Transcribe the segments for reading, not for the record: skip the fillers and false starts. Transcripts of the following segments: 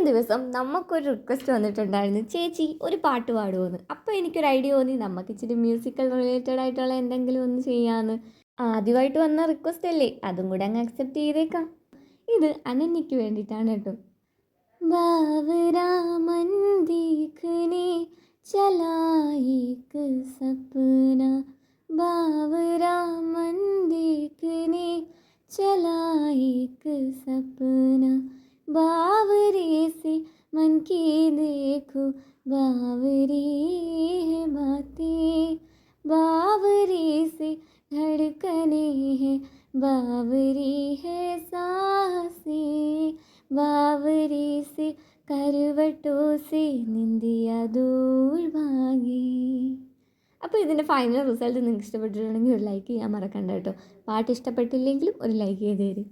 ദിവസം നമുക്കൊരു റിക്വസ്റ്റ് വന്നിട്ടുണ്ടായിരുന്നു, ചേച്ചി ഒരു പാട്ട് പാടുമോയെന്ന്. അപ്പോൾ എനിക്കൊരു ഐഡിയ തോന്നി, നമുക്ക് ഇച്ചിരി മ്യൂസിക്കൽ റിലേറ്റഡ് ആയിട്ടുള്ള എന്തെങ്കിലും ഒന്ന് ചെയ്യാമെന്ന്. ആദ്യമായിട്ട് വന്ന റിക്വസ്റ്റ് അല്ലേ, അതും കൂടെ അങ്ങ് അക്സെപ്റ്റ് ചെയ്തേക്കാം. ഇത് അനന്യയ്ക്ക് വേണ്ടിയിട്ടാണ് കേട്ടോ. ബാവരാ मन देखने चला एक सपना, बावरा मन देखने चला एक सपना, बावरे से मन की देखो बावरी है बातें, बावरे से धड़कने हैं बावरी है सांसें, बावरे से करवटों से निंदिया दूर भागी. അപ്പോൾ ഇതിൻ്റെ ഫൈനൽ റിസൾട്ട് നിങ്ങൾക്ക് ഇഷ്ടപ്പെട്ടിട്ടുണ്ടെങ്കിൽ ഒരു ലൈക്ക് ചെയ്യാൻ മറക്കണ്ട കേട്ടോ. പാട്ട് ഇഷ്ടപ്പെട്ടില്ലെങ്കിലും ഒരു ലൈക്ക് ചെയ്ത് തരും.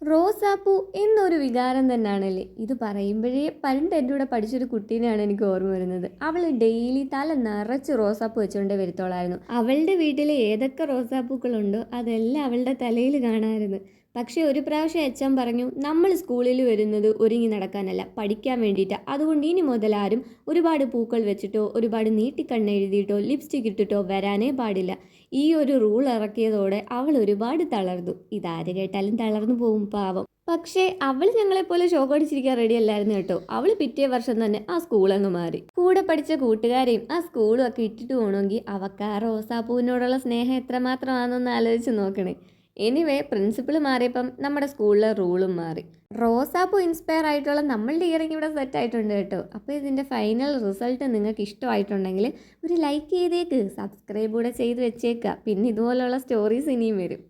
റോസാപ്പൂ എന്നൊരു വികാരം തന്നെയാണല്ലേ. ഇത് പറയുമ്പോഴേ പണ്ട് എൻ്റെ കൂടെ പഠിച്ചൊരു കുട്ടീനെയാണ് എനിക്ക് ഓർമ്മ വരുന്നത്. അവൾ ഡെയിലി തല നിറച്ച് റോസാപ്പൂ വെച്ചുകൊണ്ടേ വരുത്തോളായിരുന്നു. അവളുടെ വീട്ടിൽ ഏതൊക്കെ റോസാപ്പൂക്കളുണ്ടോ അതെല്ലാം അവളുടെ തലയിൽ കാണാമായിരുന്നു. പക്ഷേ ഒരു പ്രാവശ്യം അച്ഛൻ പറഞ്ഞു, നമ്മൾ സ്കൂളിൽ വരുന്നത് ഒരുങ്ങി നടക്കാനല്ല, പഠിക്കാൻ വേണ്ടിയിട്ടാണ്. അതുകൊണ്ട് ഇനി മുതൽ ആരും ഒരുപാട് പൂക്കൾ വെച്ചിട്ടോ ഒരുപാട് നീട്ടിക്കണ്ണ് എഴുതിയിട്ടോ ലിപ്സ്റ്റിക് ഇട്ടിട്ടോ വരാനേ പാടില്ല. ഈ ഒരു റൂൾ ഇറക്കിയതോടെ അവൾ ഒരുപാട് തളർന്നു. ഇതാര് കേട്ടാലും തളർന്നു പോകും പാവം. പക്ഷേ അവൾ ഞങ്ങളെപ്പോലെ ഷോക്ക് അടിച്ചിരിക്കാൻ റെഡി അല്ലായിരുന്നു കേട്ടോ. അവൾ പിറ്റേ വർഷം തന്നെ ആ സ്കൂളങ്ങ് മാറി. കൂടെ പഠിച്ച കൂട്ടുകാരെയും ആ സ്കൂളും ഒക്കെ ഇട്ടിട്ട് പോകണമെങ്കിൽ അവൾക്ക് ആ റോസാപ്പൂവിനോടുള്ള സ്നേഹം എത്രമാത്രമാണെന്നൊന്ന് ആലോചിച്ച് നോക്കണേ. എനിവേ പ്രിൻസിപ്പിൾ മാറിയപ്പം നമ്മുടെ സ്കൂളിലെ റൂളും മാറി. റോസാപ്പൂ ഇൻസ്പയർ ആയിട്ടുള്ള നമ്മളുടെ ഇയറിംഗ് ഇവിടെ സെറ്റ് ആയിട്ടുണ്ട് കേട്ടോ. അപ്പോൾ ഇതിൻ്റെ ഫൈനൽ റിസൾട്ട് നിങ്ങൾക്ക് ഇഷ്ടമായിട്ടുണ്ടെങ്കിൽ ഒരു ലൈക്ക് ചെയ്തേക്ക്, സബ്സ്ക്രൈബ് കൂടെ ചെയ്ത് വെച്ചേക്കുക. പിന്നെ ഇതുപോലുള്ള സ്റ്റോറീസ് ഇനിയും വരും.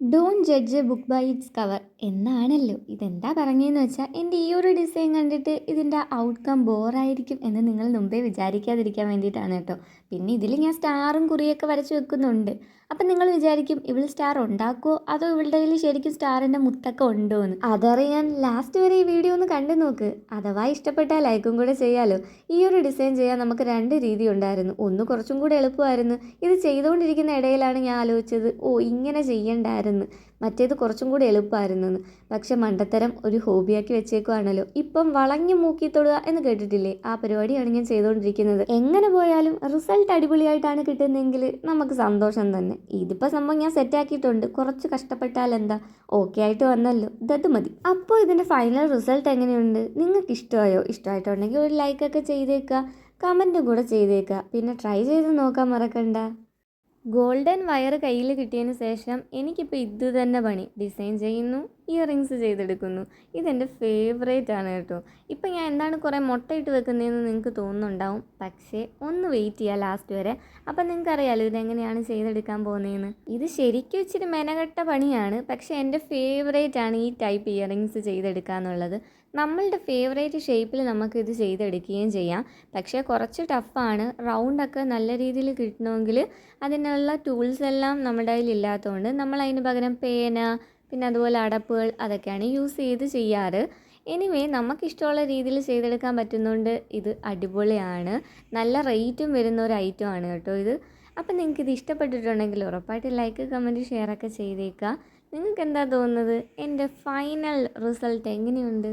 Don't judge a book by its cover എന്നാണല്ലോ. ഇതെന്താ പറഞ്ഞതെന്ന് വെച്ചാൽ, എൻ്റെ ഈ ഒരു ഡിസൈൻ കണ്ടിട്ട് ഇതിൻ്റെ ഔട്ട്കം ബോറായിരിക്കും എന്ന് നിങ്ങൾ മുമ്പേ വിചാരിക്കാതിരിക്കാൻ വേണ്ടിയിട്ടാണ് കേട്ടോ. പിന്നെ ഇതിൽ ഞാൻ സ്റ്റാറും കുറിയൊക്കെ വരച്ച് വെക്കുന്നുണ്ട്. അപ്പം നിങ്ങൾ വിചാരിക്കും, ഇവൾ സ്റ്റാർ ഉണ്ടാക്കുമോ അതോ ഇവളുടെ കയ്യിൽ ശരിക്കും സ്റ്റാറിൻ്റെ മുത്തൊക്കെ ഉണ്ടോ എന്ന്. അതറിയാൻ ലാസ്റ്റ് വരെ ഈ വീഡിയോ ഒന്ന് കണ്ടു നോക്ക്. അഥവാ ഇഷ്ടപ്പെട്ടാൽ ലൈക്കും കൂടെ ചെയ്യാമല്ലോ. ഈ ഒരു ഡിസൈൻ ചെയ്യാൻ നമുക്ക് 2 രീതി ഉണ്ടായിരുന്നു. ഒന്ന് കുറച്ചും കൂടെ എളുപ്പമായിരുന്നു. ഇത് ചെയ്തുകൊണ്ടിരിക്കുന്ന ഇടയിലാണ് ഞാൻ ആലോചിച്ചത്, ഇങ്ങനെ ചെയ്യണ്ടായിരുന്നു. മറ്റേത് കുറച്ചും കൂടി എളുപ്പമായിരുന്നെന്ന്. പക്ഷെ മണ്ടത്തരം ഒരു ഹോബിയാക്കി വെച്ചേക്കുവാണല്ലോ. ഇപ്പം വളഞ്ഞു മൂക്കി തൊടുക എന്ന് കേട്ടിട്ടില്ലേ, ആ പരിപാടിയാണ് ഞാൻ ചെയ്തുകൊണ്ടിരിക്കുന്നത്. എങ്ങനെ പോയാലും റിസൾട്ട് അടിപൊളിയായിട്ടാണ് കിട്ടുന്നതെങ്കിൽ നമുക്ക് സന്തോഷം തന്നെ. ഇതിപ്പോൾ സംഭവം ഞാൻ സെറ്റാക്കിയിട്ടുണ്ട്. കുറച്ച് കഷ്ടപ്പെട്ടാൽ എന്താ, ഓക്കെ ആയിട്ട് വന്നല്ലോ, ഇതത് മതി. അപ്പോൾ ഇതിൻ്റെ ഫൈനൽ റിസൾട്ട് എങ്ങനെയുണ്ട്, നിങ്ങൾക്ക് ഇഷ്ടമായോ? ഇഷ്ടമായിട്ടുണ്ടെങ്കിൽ ഒരു ലൈക്കൊക്കെ ചെയ്തേക്കുക, കമൻറ്റും കൂടെ ചെയ്തേക്കുക. പിന്നെ ട്രൈ ചെയ്ത് നോക്കാൻ മറക്കണ്ട. ഗോൾഡൻ വയർ കയ്യിൽ കിട്ടിയതിന് ശേഷം എനിക്കിപ്പോൾ ഇത് തന്നെ പണി. ഡിസൈൻ ചെയ്യുന്നു, ഇയറിങ്സ് ചെയ്തെടുക്കുന്നു. ഇതെൻ്റെ ഫേവറേറ്റ് ആണ് കേട്ടോ. ഇപ്പം ഞാൻ എന്താണ് കുറേ മുട്ടയിട്ട് വെക്കുന്നതെന്ന് നിങ്ങൾക്ക് തോന്നുന്നുണ്ടാവും. പക്ഷേ ഒന്ന് വെയിറ്റ് ചെയ്യുക ലാസ്റ്റ് വരെ. അപ്പം നിങ്ങൾക്ക് അറിയാമല്ലോ ഇതെങ്ങനെയാണ് ചെയ്തെടുക്കാൻ പോകുന്നതെന്ന്. ഇത് ശരിക്കും ഇച്ചിരി മെനകെട്ട പണിയാണ്. പക്ഷേ എൻ്റെ ഫേവറേറ്റ് ആണ് ഈ ടൈപ്പ് ഇയറിങ്സ് ചെയ്തെടുക്കുക എന്നുള്ളത്. നമ്മളുടെ ഫേവറേറ്റ് ഷേപ്പിൽ നമുക്കിത് ചെയ്തെടുക്കുകയും ചെയ്യാം. പക്ഷേ കുറച്ച് ടഫാണ്. റൗണ്ടൊക്കെ നല്ല രീതിയിൽ കിട്ടണമെങ്കിൽ അതിനുള്ള ടൂൾസ് എല്ലാം നമ്മുടെ കയ്യിൽ ഇല്ലാത്തതുകൊണ്ട് നമ്മൾ അതിന് പകരം പേന, പിന്നെ അതുപോലെ അടപ്പുകൾ അതൊക്കെയാണ് യൂസ് ചെയ്ത് ചെയ്യാറ്. എനിവേ നമുക്കിഷ്ടമുള്ള രീതിയിൽ ചെയ്തെടുക്കാൻ പറ്റുന്നതുകൊണ്ട് ഇത് അടിപൊളിയാണ്. നല്ല റേറ്റും വരുന്ന ഒരു ഐറ്റം ആണ് കേട്ടോ ഇത്. അപ്പം നിങ്ങൾക്കിത് ഇഷ്ടപ്പെട്ടിട്ടുണ്ടെങ്കിൽ ഉറപ്പായിട്ട് ലൈക്ക്, കമൻറ്റ്, ഷെയറൊക്കെ ചെയ്തേക്കുക. നിങ്ങൾക്ക് എന്താ തോന്നുന്നത്, എൻ്റെ ഫൈനൽ റിസൾട്ട് എങ്ങനെയുണ്ട്?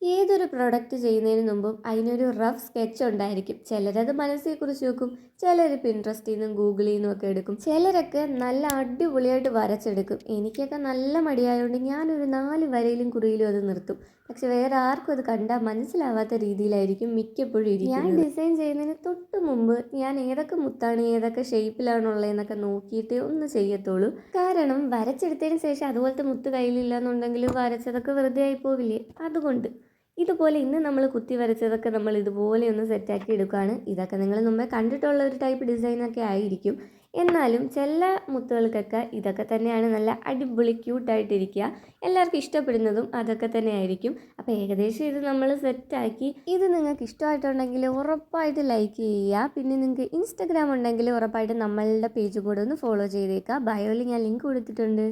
ഏതൊരു പ്രൊഡക്റ്റ് ചെയ്യുന്നതിന് മുമ്പും അതിനൊരു റഫ് സ്കെച്ച് ഉണ്ടായിരിക്കും. ചിലരത് മനസ്സിൽ കുറിച്ച് വെക്കും, ചിലർ പിൻട്രസ്റ്റിൽ നിന്നും ഗൂഗിളിൽ നിന്നും ഒക്കെ എടുക്കും, ചിലരൊക്കെ നല്ല അടിപൊളിയായിട്ട് വരച്ചെടുക്കും. എനിക്കൊക്കെ നല്ല മടിയായതുകൊണ്ട് ഞാനൊരു 4 വരയിലും കുറിയിലും അത് നിർത്തും. പക്ഷെ വേറെ ആർക്കും അത് കണ്ടാൽ മനസ്സിലാവാത്ത രീതിയിലായിരിക്കും മിക്കപ്പോഴും ഇരിക്കുന്നത്. ഞാൻ ഡിസൈൻ ചെയ്യുന്നതിന് തൊട്ട് മുമ്പ് ഞാൻ ഏതൊക്കെ മുത്താണ് ഏതൊക്കെ ഷേപ്പിലാണുള്ളതെന്നൊക്കെ നോക്കിയിട്ട് ഒന്ന് ചെയ്യത്തുള്ളൂ. കാരണം വരച്ചെടുത്തതിന് ശേഷം അതുപോലത്തെ മുത്ത് കയ്യിലില്ല എന്നുണ്ടെങ്കിൽ വരച്ചതൊക്കെ വെറുതെ ആയി പോവില്ലേ. അതുകൊണ്ട് ഇതുപോലെ ഇന്ന് നമ്മൾ കുത്തി വരച്ചതൊക്കെ നമ്മൾ ഇതുപോലെ ഒന്ന് സെറ്റാക്കി എടുക്കുകയാണ്. ഇതൊക്കെ നിങ്ങൾ മുമ്പേ കണ്ടിട്ടുള്ള ഒരു ടൈപ്പ് ഡിസൈനൊക്കെ ആയിരിക്കും. എന്നാലും ചില മുത്തുകൾക്കൊക്കെ ഇതൊക്കെ തന്നെയാണ് നല്ല അടിപൊളി ക്യൂട്ടായിട്ടിരിക്കുക. എല്ലാവർക്കും ഇഷ്ടപ്പെടുന്നതും അതൊക്കെ തന്നെ ആയിരിക്കും. അപ്പോൾ ഏകദേശം ഇത് നമ്മൾ സെറ്റാക്കി. ഇത് നിങ്ങൾക്ക് ഇഷ്ടമായിട്ടുണ്ടെങ്കിൽ ഉറപ്പായിട്ട് ലൈക്ക് ചെയ്യുക. പിന്നെ നിങ്ങൾക്ക് ഇൻസ്റ്റഗ്രാം ഉണ്ടെങ്കിൽ ഉറപ്പായിട്ട് നമ്മളുടെ പേജ് കൂടെ ഒന്ന് ഫോളോ ചെയ്തേക്കുക. ബയോയിൽ ഞാൻ ലിങ്ക് കൊടുത്തിട്ടുണ്ട്.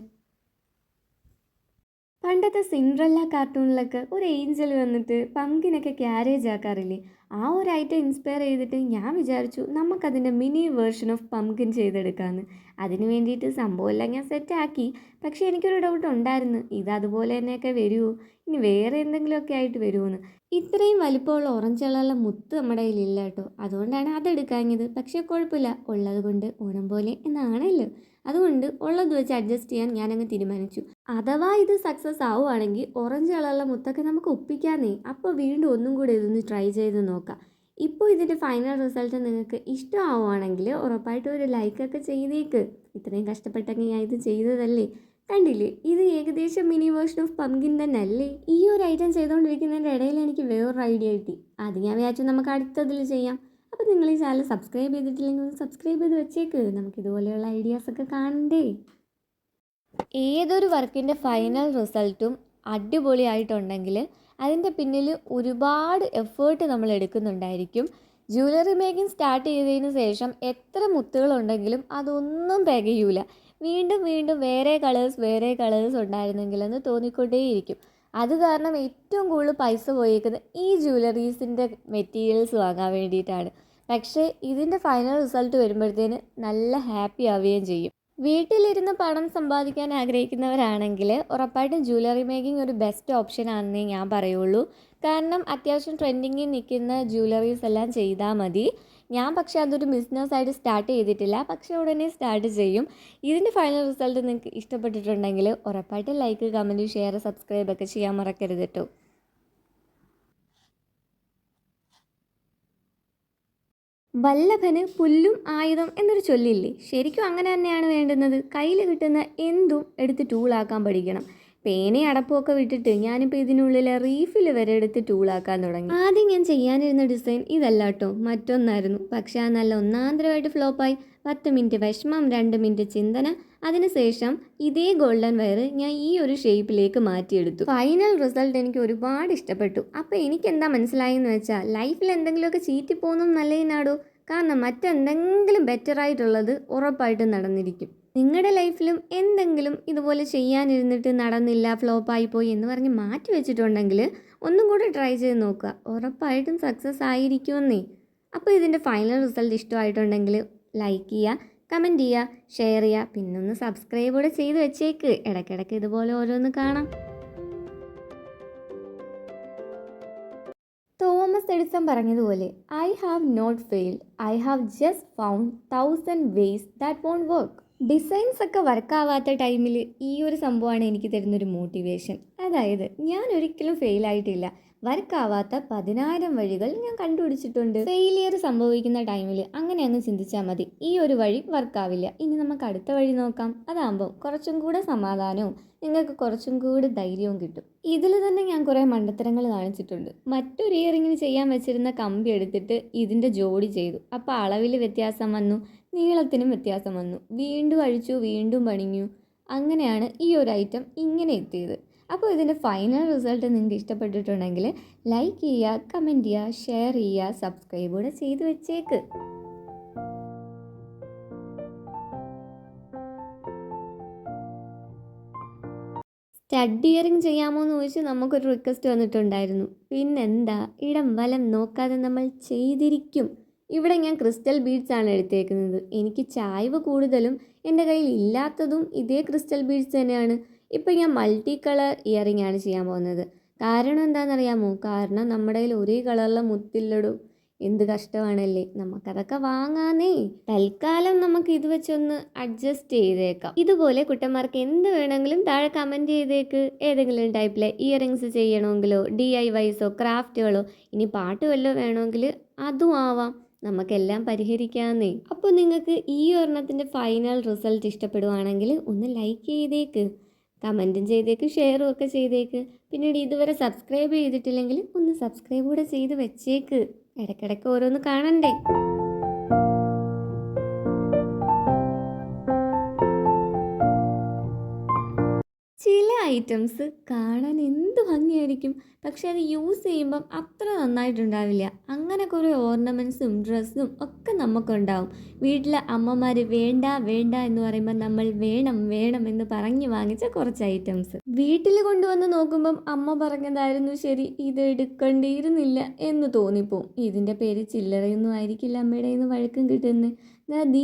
പണ്ടത്തെ സിൻഡ്രല്ല കാർട്ടൂണിലൊക്കെ ഒരു ഏഞ്ചൽ വന്നിട്ട് പംകിനൊക്കെ ക്യാരേജ് ആക്കാറില്ലേ, ആ ഒരു ഐറ്റം ഇൻസ്പയർ ചെയ്തിട്ട് ഞാൻ വിചാരിച്ചു നമുക്കതിൻ്റെ മിനി വേർഷൻ ഓഫ് പംകിൻ ചെയ്തെടുക്കാമെന്ന്. അതിന് വേണ്ടിയിട്ട് സംഭവമെല്ലാം ഞാൻ സെറ്റാക്കി. പക്ഷേ എനിക്കൊരു ഡൗട്ട് ഉണ്ടായിരുന്നു, ഇത് അതുപോലെ തന്നെയൊക്കെ വരുമോ, ഇനി വേറെ എന്തെങ്കിലുമൊക്കെ ആയിട്ട് വരുമോയെന്ന്. ഇത്രയും വലിപ്പമുള്ള ഓറഞ്ച് കളറുള്ള മുത്ത് നമ്മുടെ കയ്യിലില്ല കേട്ടോ, അതുകൊണ്ടാണ് അതെടുക്കാഞ്ഞത്. പക്ഷേ കുഴപ്പമില്ല, ഉള്ളത് കൊണ്ട് ഓണം പോലെ എന്നാണല്ലോ. അതുകൊണ്ട് ഉള്ളത് വെച്ച് അഡ്ജസ്റ്റ് ചെയ്യാൻ ഞാനങ്ങ് തീരുമാനിച്ചു. അഥവാ ഇത് സക്സസ് ആവുകയാണെങ്കിൽ ഓറഞ്ച് കളറുള്ള മുത്തൊക്കെ നമുക്ക് ഒപ്പിക്കാന്നേ. അപ്പോൾ വീണ്ടും ഒന്നും കൂടി ഇതൊന്ന് ട്രൈ ചെയ്ത് നോക്കാം. ഇപ്പോൾ ഇതിൻ്റെ ഫൈനൽ റിസൾട്ട് നിങ്ങൾക്ക് ഇഷ്ടമാവുകയാണെങ്കിൽ ഉറപ്പായിട്ടും ഒരു ലൈക്കൊക്കെ ചെയ്തേക്ക്. ഇത്രയും കഷ്ടപ്പെട്ടെങ്കിൽ ഞാൻ ഇത് ചെയ്തതല്ലേ. കണ്ടില്ലേ, ഇത് ഏകദേശം മിനി വേർഷൻ ഓഫ് പംകിൻ തന്നെ അല്ലേ. ഈ ഒരു ഐറ്റം ചെയ്തുകൊണ്ടിരിക്കുന്നതിൻ്റെ ഇടയിൽ എനിക്ക് വേറൊരു ഐഡിയ കിട്ടി. അത് ഞാൻ വിചാരിച്ചു നമുക്ക് അടുത്തതിൽ ചെയ്യാം. അപ്പോൾ നിങ്ങൾ ഈ ചാനൽ സബ്സ്ക്രൈബ് ചെയ്തിട്ടില്ലെങ്കിൽ ഒന്ന് സബ്സ്ക്രൈബ് ചെയ്ത് വെച്ചേക്ക്. നമുക്കിതുപോലെയുള്ള ഐഡിയാസൊക്കെ കാണണ്ടേ. ഏതൊരു വർക്കിൻ്റെ ഫൈനൽ റിസൾട്ടും അടിപൊളിയായിട്ടുണ്ടെങ്കിൽ അതിൻ്റെ പിന്നിൽ ഒരുപാട് എഫേർട്ട് നമ്മൾ എടുക്കുന്നുണ്ടായിരിക്കും. ജ്വല്ലറി മേക്കിംഗ് സ്റ്റാർട്ട് ചെയ്തതിന് ശേഷം എത്ര മുത്തുകളുണ്ടെങ്കിലും അതൊന്നും തികയൂല. വീണ്ടും വീണ്ടും വേറെ കളേഴ്സ് ഉണ്ടായിരുന്നെങ്കിലെന്ന് തോന്നിക്കൊണ്ടേയിരിക്കും. അത് കാരണം ഏറ്റവും കൂടുതൽ പൈസ പോയേക്കുന്നത് ഈ ജ്വല്ലറീസിൻ്റെ മെറ്റീരിയൽസ് വാങ്ങാൻ വേണ്ടിയിട്ടാണ്. പക്ഷേ ഇതിൻ്റെ ഫൈനൽ റിസൾട്ട് വരുമ്പോഴത്തേന് നല്ല ഹാപ്പി ആവുകയും ചെയ്യും. വീട്ടിലിരുന്ന് പണം സമ്പാദിക്കാൻ ആഗ്രഹിക്കുന്നവരാണെങ്കിൽ ഉറപ്പായിട്ടും ജ്വല്ലറി മേക്കിംഗ് ഒരു ബെസ്റ്റ് ഓപ്ഷൻ ആണെന്നേ ഞാൻ പറയുള്ളൂ. കാരണം അത്യാവശ്യം ട്രെൻഡിങ്ങിൽ നിൽക്കുന്ന ജ്വല്ലറീസ് എല്ലാം ചെയ്താൽ മതി. ഞാൻ പക്ഷേ അതൊരു ബിസിനസ്സായിട്ട് സ്റ്റാർട്ട് ചെയ്തിട്ടില്ല, പക്ഷേ ഉടനെ സ്റ്റാർട്ട് ചെയ്യും. ഇതിൻ്റെ ഫൈനൽ റിസൾട്ട് നിങ്ങൾക്ക് ഇഷ്ടപ്പെട്ടിട്ടുണ്ടെങ്കിൽ ഉറപ്പായിട്ടും ലൈക്ക്, കമൻറ്റ്, ഷെയർ, സബ്സ്ക്രൈബ് ഒക്കെ ചെയ്യാൻ മറക്കരുത് കേട്ടോ. വല്ലഭന് പുല്ലും ആയുധം എന്നൊരു ചൊല്ലില്ലേ, ശരിക്കും അങ്ങനെ തന്നെയാണ് വേണ്ടുന്നത്. കയ്യിൽ കിട്ടുന്ന എന്തും എടുത്ത് ടൂളാക്കാൻ പഠിക്കണം. പേനയും അടപ്പമൊക്കെ വിട്ടിട്ട് ഞാനിപ്പോൾ ഇതിനുള്ളിലെ റീഫിൽ വരെ എടുത്ത് ടൂളാക്കാൻ തുടങ്ങി. ആദ്യം ഞാൻ ചെയ്യാനിരുന്ന ഡിസൈൻ ഇതല്ല കേട്ടോ, മറ്റൊന്നായിരുന്നു. പക്ഷേ ആ നല്ല ഒന്നാന്തരമായിട്ട് ഫ്ലോപ്പായി. 10 മിനിറ്റ് വിഷമം, 2 മിനിറ്റ് ചിന്തന, അതിനുശേഷം ഇതേ ഗോൾഡൻ വയർ ഞാൻ ഈ ഒരു ഷേപ്പിലേക്ക് മാറ്റിയെടുത്തു. ഫൈനൽ റിസൾട്ട് എനിക്ക് ഒരുപാട് ഇഷ്ടപ്പെട്ടു. അപ്പോൾ എനിക്കെന്താ മനസ്സിലായെന്ന് വെച്ചാൽ ലൈഫിൽ എന്തെങ്കിലുമൊക്കെ ചീറ്റിപ്പോകുന്നു നല്ലതിനാടോ. കാരണം മറ്റെന്തെങ്കിലും ബെറ്ററായിട്ടുള്ളത് ഉറപ്പായിട്ടും നടന്നിരിക്കും. നിങ്ങളുടെ ലൈഫിലും എന്തെങ്കിലും ഇതുപോലെ ചെയ്യാനിരുന്നിട്ട് നടന്നില്ല, ഫ്ലോപ്പായിപ്പോയി എന്ന് പറഞ്ഞ് മാറ്റി വെച്ചിട്ടുണ്ടെങ്കിൽ ഒന്നും കൂടെ ട്രൈ ചെയ്ത് നോക്കുക, ഉറപ്പായിട്ടും സക്സസ് ആയിരിക്കുമെന്നേ. അപ്പോൾ ഇതിൻ്റെ ഫൈനൽ റിസൾട്ട് ഇഷ്ടമായിട്ടുണ്ടെങ്കിൽ ലൈക്ക് ചെയ്യുക, കമൻറ്റ് ചെയ്യുക, ഷെയർ ചെയ്യുക, പിന്നെ ഒന്ന് സബ്സ്ക്രൈബ് കൂടെ ചെയ്ത് വെച്ചേക്ക്. ഇടയ്ക്കിടയ്ക്ക് ഇതുപോലെ ഓരോന്ന് കാണാം. തോമസ് എഡിസൺ പറഞ്ഞതുപോലെ, I have not failed, I have just found 1000 ways that won't work. Designs ഒക്കെ വർക്കാവാത്ത ടൈമിൽ ഈ ഒരു സംഭവമാണ് എനിക്ക് തരുന്നൊരു മോട്ടിവേഷൻ. അതായത് ഞാൻ ഒരിക്കലും ഫെയിലായിട്ടില്ല. വർക്കാവാത്ത 10,000 വഴികൾ ഞാൻ കണ്ടുപിടിച്ചിട്ടുണ്ട്. ഫെയിലിയർ സംഭവിക്കുന്ന ടൈമിൽ അങ്ങനെ അങ്ങ് ചിന്തിച്ചാൽ മതി, ഈ ഒരു വഴി വർക്കാവില്ല, ഇനി നമുക്ക് അടുത്ത വഴി നോക്കാം. അതാകുമ്പോൾ കുറച്ചും കൂടെ സമാധാനവും നിങ്ങൾക്ക് കുറച്ചും കൂടി ധൈര്യവും കിട്ടും. ഇതിൽ തന്നെ ഞാൻ കുറേ മണ്ടത്തരങ്ങൾ കാണിച്ചിട്ടുണ്ട്. മറ്റൊരു ഇയറിങ്ങിന് ചെയ്യാൻ വെച്ചിരുന്ന കമ്പി എടുത്തിട്ട് ഇതിൻ്റെ ജോഡി ചെയ്തു. അപ്പോൾ അളവിൽ വ്യത്യാസം വന്നു, നീളത്തിനും വ്യത്യാസം വന്നു. വീണ്ടും അഴിച്ചു, വീണ്ടും പണിഞ്ഞു. അങ്ങനെയാണ് ഈ ഒരു ഐറ്റം ഇങ്ങനെ എത്തിയത്. അപ്പോൾ ഇതിൻ്റെ ഫൈനൽ റിസൾട്ട് നിങ്ങൾക്ക് ഇഷ്ടപ്പെട്ടിട്ടുണ്ടെങ്കിൽ ലൈക്ക് ചെയ്യുക, കമൻറ്റ് ചെയ്യുക, ഷെയർ ചെയ്യുക, സബ്സ്ക്രൈബ് കൂടെ ചെയ്ത് വെച്ചേക്ക്. സ്റ്റഡ് ഇയറിങ് ചെയ്യാമോ എന്ന് ചോദിച്ച് നമുക്കൊരു റിക്വസ്റ്റ് വന്നിട്ടുണ്ടായിരുന്നു. പിന്നെന്താ, ഇടം വലം നോക്കാതെ നമ്മൾ ചെയ്തിരിക്കും. ഇവിടെ ഞാൻ ക്രിസ്റ്റൽ ബീഡ്സ് ആണ് എടുത്തേക്കുന്നത്. എനിക്ക് ചായ്വ് കൂടുതലും എൻ്റെ കയ്യിൽ ഇല്ലാത്തതും ഇതേ ക്രിസ്റ്റൽ ബീഡ്സ് തന്നെയാണ്. ഇപ്പം ഞാൻ മൾട്ടി കളർ ഇയറിംഗ് ആണ് ചെയ്യാൻ പോകുന്നത്. കാരണം എന്താണെന്നറിയാമോ? കാരണം നമ്മുടെ കയ്യിൽ ഒരേ കളറിലെ മുത്തില്ലടും. എന്ത് കഷ്ടമാണല്ലേ, നമുക്കതൊക്കെ വാങ്ങാന്നേ. തൽക്കാലം നമുക്ക് ഇത് വെച്ചൊന്ന് അഡ്ജസ്റ്റ് ചെയ്തേക്കാം. ഇതുപോലെ കുട്ടന്മാർക്ക് എന്ത് വേണമെങ്കിലും താഴെ കമൻറ്റ് ചെയ്തേക്ക്. ഏതെങ്കിലും ടൈപ്പിലെ ഇയറിങ്സ് ചെയ്യണമെങ്കിലോ DIYസോ ക്രാഫ്റ്റുകളോ ഇനി പാട്ട് വല്ലതും വേണമെങ്കിൽ അതും ആവാം. നമുക്കെല്ലാം പരിഹരിക്കാമെന്നേ. അപ്പോൾ നിങ്ങൾക്ക് ഈ ഒരെണ്ണത്തിൻ്റെ ഫൈനൽ റിസൾട്ട് ഇഷ്ടപ്പെടുവാണെങ്കിൽ ഒന്ന് ലൈക്ക് ചെയ്തേക്ക്, കമൻറ്റും ചെയ്തേക്ക്, ഷെയറും ഒക്കെ ചെയ്തേക്ക്. പിന്നീട് ഇതുവരെ സബ്സ്ക്രൈബ് ചെയ്തിട്ടില്ലെങ്കിൽ ഒന്ന് സബ്സ്ക്രൈബ് കൂടെ ചെയ്ത് വെച്ചേക്ക്. ഇടയ്ക്കിടയ്ക്ക് ഓരോന്ന് കാണണ്ടേ. ചില ഐറ്റംസ് കാണാൻ എന്ത് ഭംഗിയായിരിക്കും, പക്ഷെ അത് യൂസ് ചെയ്യുമ്പം അത്ര നന്നായിട്ടുണ്ടാവില്ല. അങ്ങനെ കുറേ ഓർണമെൻറ്റ്സും ഡ്രസ്സും ഒക്കെ നമുക്കുണ്ടാവും. വീട്ടിലെ അമ്മമാർ വേണ്ട വേണ്ട എന്ന് പറയുമ്പോൾ നമ്മൾ വേണം വേണം എന്ന് പറഞ്ഞ് വാങ്ങിച്ച കുറച്ച് ഐറ്റംസ് വീട്ടിൽ കൊണ്ടുവന്ന് നോക്കുമ്പം അമ്മ പറഞ്ഞതായിരുന്നു ശരി, ഇത് എടുക്കേണ്ടിയിരുന്നില്ല എന്ന് തോന്നിപ്പോവും. ഇതിൻ്റെ പേര് ചില്ലറയൊന്നും ആയിരിക്കില്ല അമ്മയുടെ നിന്ന് വഴക്കും കിട്ടുന്നത്.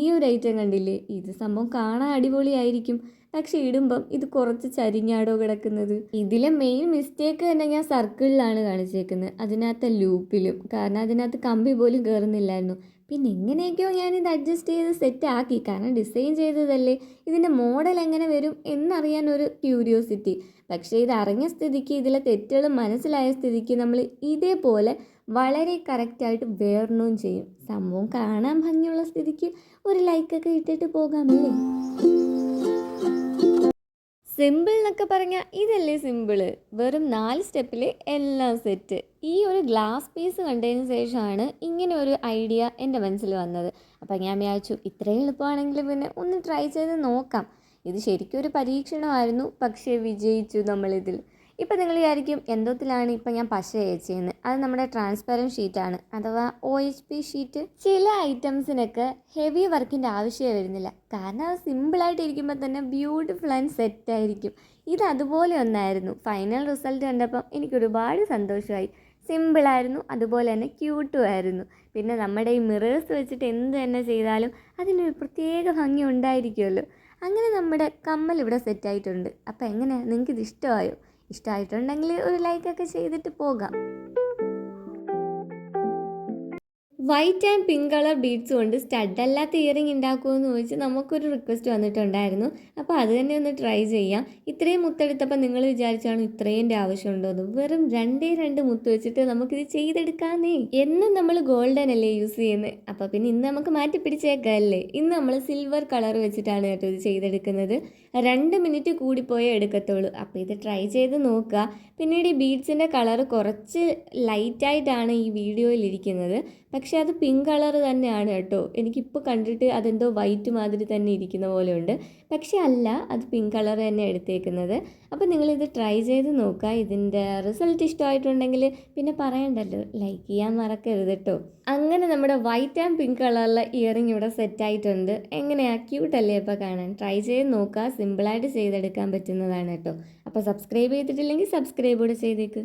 ഈ ഒരു ഐറ്റം കണ്ടില്ലേ, ഇത് സംഭവം കാണാൻ അടിപൊളിയായിരിക്കും, പക്ഷെ ഇടുമ്പം ഇത് കുറച്ച് ചരിഞ്ഞാടോ കിടക്കുന്നത്. ഇതിലെ മെയിൻ മിസ്റ്റേക്ക് തന്നെ ഞാൻ സർക്കിളിലാണ് കാണിച്ചേക്കുന്നത്, അതിനകത്ത് ലൂപ്പിലും. കാരണം അതിനകത്ത് കമ്പി പോലും കയറുന്നില്ലായിരുന്നു. പിന്നെ എങ്ങനെയൊക്കെയോ ഞാനിത് അഡ്ജസ്റ്റ് ചെയ്ത് സെറ്റാക്കി, കാരണം ഡിസൈൻ ചെയ്തതല്ലേ, ഇതിൻ്റെ മോഡൽ എങ്ങനെ വരും എന്നറിയാൻ ഒരു ക്യൂരിയോസിറ്റി. പക്ഷേ ഇത് അറിഞ്ഞ സ്ഥിതിക്ക്, ഇതിലെ തെറ്റുകൾ മനസ്സിലായ സ്ഥിതിക്ക് നമ്മൾ ഇതേപോലെ വളരെ കറക്റ്റായിട്ട് വേർണവും ചെയ്യും. സംഭവം കാണാൻ ഭംഗിയുള്ള സ്ഥിതിക്ക് ഒരു ലൈക്കൊക്കെ ഇട്ടിട്ട് പോകാമല്ലേ. സിമ്പിൾ എന്നൊക്കെ പറഞ്ഞാൽ ഇതല്ലേ സിമ്പിള്, വെറും 4 സ്റ്റെപ്പിൽ എല്ലാം സെറ്റ്. ഈ ഒരു ഗ്ലാസ് പീസ് കണ്ടതിന് ശേഷമാണ് ഇങ്ങനെ ഒരു ഐഡിയ എൻ്റെ മനസ്സിൽ വന്നത്. അപ്പം ഞാൻ വിചാരിച്ചു ഇത്രയും എളുപ്പമാണെങ്കിൽ പിന്നെ ഒന്ന് ട്രൈ ചെയ്ത് നോക്കാം. ഇത് ശരിക്കും ഒരു പരീക്ഷണമായിരുന്നു, പക്ഷേ വിജയിച്ചു നമ്മളിതിൽ. ഇപ്പം നിങ്ങൾ വിചാരിക്കും എന്തോത്തിലാണ് ഇപ്പം ഞാൻ പശ ചെയ്യുന്നത്. അത് നമ്മുടെ ട്രാൻസ്പെറൻറ്റ് ഷീറ്റാണ്, അഥവാ OHP ഷീറ്റ്. ചില ഐറ്റംസിനൊക്കെ ഹെവി വർക്കിൻ്റെ ആവശ്യമേ വരുന്നില്ല, കാരണം അത് സിമ്പിളായിട്ട് ഇരിക്കുമ്പോൾ തന്നെ ബ്യൂട്ടിഫുൾ ആൻഡ് സെറ്റായിരിക്കും. ഇത് അതുപോലെ ഒന്നായിരുന്നു. ഫൈനൽ റിസൾട്ട് കണ്ടപ്പം എനിക്കൊരുപാട് സന്തോഷമായി. സിമ്പിളായിരുന്നു, അതുപോലെ തന്നെ ക്യൂട്ടും ആയിരുന്നു. പിന്നെ നമ്മുടെ ഈ മിറേഴ്സ് വെച്ചിട്ട് എന്ത് തന്നെ ചെയ്താലും അതിനൊരു പ്രത്യേക ഭംഗി ഉണ്ടായിരിക്കുമല്ലോ. അങ്ങനെ നമ്മുടെ കമ്മൽ ഇവിടെ സെറ്റായിട്ടുണ്ട്. അപ്പോൾ എങ്ങനെയാണ്, നിങ്ങൾക്കിത് ഇഷ്ടമായോ? ഇഷ്ടമായിട്ടുണ്ടെങ്കിൽ ഒരു ലൈക്കൊക്കെ ചെയ്തിട്ട് പോകാം. White and pink colour beads കൊണ്ട് സ്റ്റഡ് അല്ലാത്ത ഇയറിംഗ് ഉണ്ടാക്കുമെന്ന് ചോദിച്ച് നമുക്കൊരു റിക്വസ്റ്റ് വന്നിട്ടുണ്ടായിരുന്നു. അപ്പോൾ അത് തന്നെ ഒന്ന് ട്രൈ ചെയ്യാം. ഇത്രയും മുത്തെടുത്തപ്പോൾ നിങ്ങൾ വിചാരിച്ചാണ് ഇത്രയും ആവശ്യമുണ്ടോയെന്ന്. വെറും 2 മുത്ത് വെച്ചിട്ട് നമുക്കിത് ചെയ്തെടുക്കാന്നേ. എന്നും നമ്മൾ ഗോൾഡൻ അല്ലേ യൂസ് ചെയ്യുന്നത്, അപ്പോൾ പിന്നെ ഇന്ന് നമുക്ക് മാറ്റി പിടിച്ചേക്കല്ലേ. ഇന്ന് നമ്മൾ സിൽവർ കളർ വെച്ചിട്ടാണ് കേട്ടോ ഇത് ചെയ്തെടുക്കുന്നത്. 2 മിനിറ്റ് കൂടിപ്പോയേ എടുക്കത്തുള്ളൂ. അപ്പോൾ ഇത് ട്രൈ ചെയ്ത് നോക്കുക. പിന്നീട് ഈ ബീഡ്സിൻ്റെ കളർ കുറച്ച് ലൈറ്റായിട്ടാണ് ഈ വീഡിയോയിൽ ഇരിക്കുന്നത്, പക്ഷേ അത് പിങ്ക് കളർ തന്നെയാണ് കേട്ടോ. എനിക്കിപ്പോൾ കണ്ടിട്ട് അതെന്തോ വൈറ്റ് മാതിരി തന്നെ ഇരിക്കുന്ന പോലെ ഉണ്ട്, പക്ഷേ അല്ല, അത് പിങ്ക് കളർ തന്നെ എടുത്തേക്കുന്നത്. അപ്പോൾ നിങ്ങളിത് ട്രൈ ചെയ്ത് നോക്കുക. ഇതിൻ്റെ റിസൾട്ട് ഇഷ്ടമായിട്ടുണ്ടെങ്കിൽ പിന്നെ പറയണ്ടല്ലോ, ലൈക്ക് ചെയ്യാൻ മറക്കരുത് കേട്ടോ. അങ്ങനെ നമ്മുടെ വൈറ്റ് ആൻഡ് പിങ്ക് കളറിലെ ഇയറിംഗ് ഇവിടെ സെറ്റായിട്ടുണ്ട്. എങ്ങനെയാണ്, ക്യൂട്ടല്ലേ ഇപ്പോൾ കാണാൻ? ട്രൈ ചെയ്ത് നോക്കുക, സിമ്പിളായിട്ട് ചെയ്തെടുക്കാൻ പറ്റുന്നതാണ് കേട്ടോ. അപ്പോൾ സബ്സ്ക്രൈബ് ചെയ്തിട്ടില്ലെങ്കിൽ സബ്സ്ക്രൈബ് കൂടെ ചെയ്തേക്ക്.